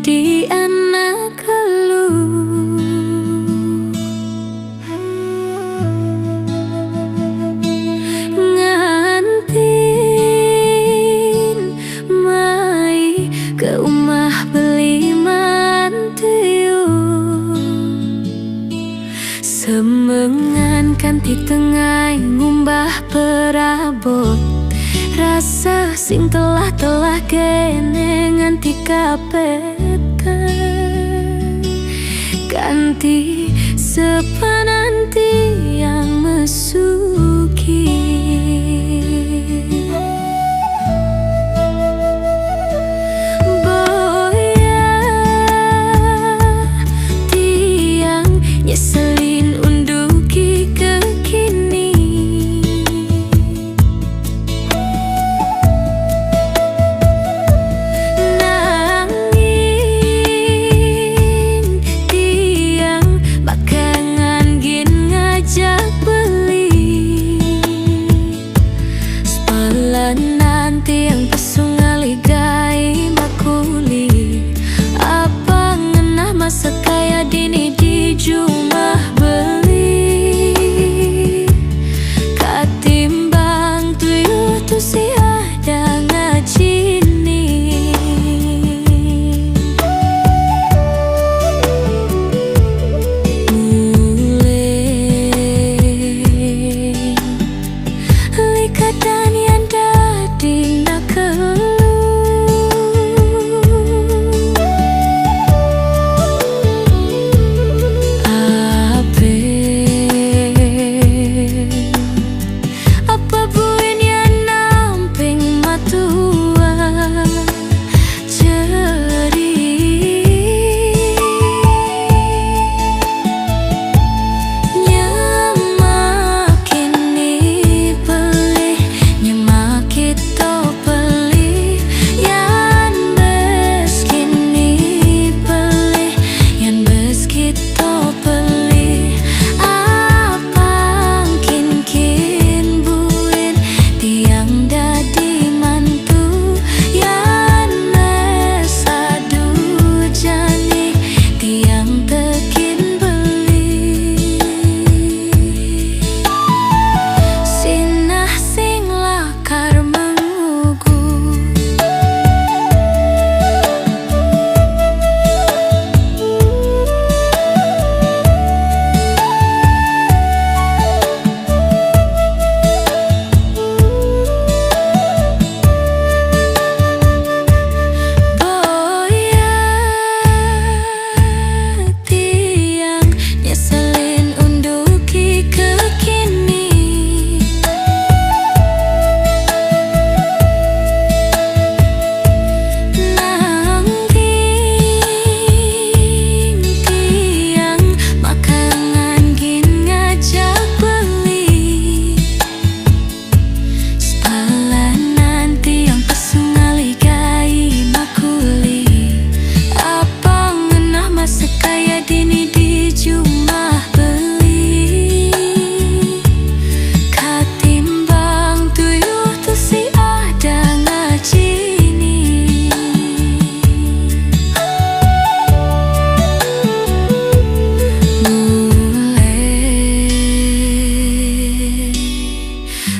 di anak lu ngantin mai ke omah beli mantiu semengan kanthi tengah ngumbah perabot rasa sing telah kene nganti kapetan ganti sepananti yang mesuki boya tiang nyeselin unduki kekini nanti yang pesungali gai makuli apa ngenah masa kaya dini di jumlah beli katimbang tuyuh tu si ada ngajini mulai likatan yang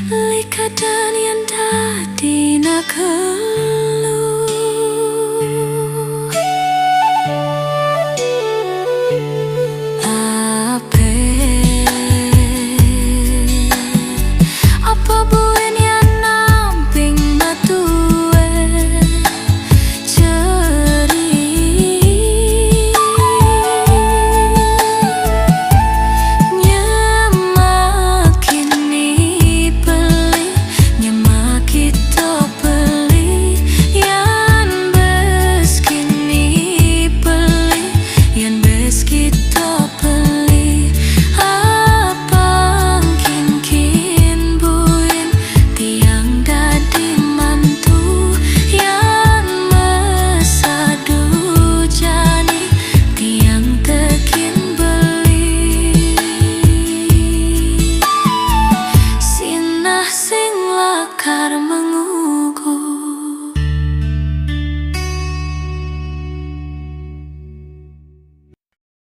likatan yang tadi nakal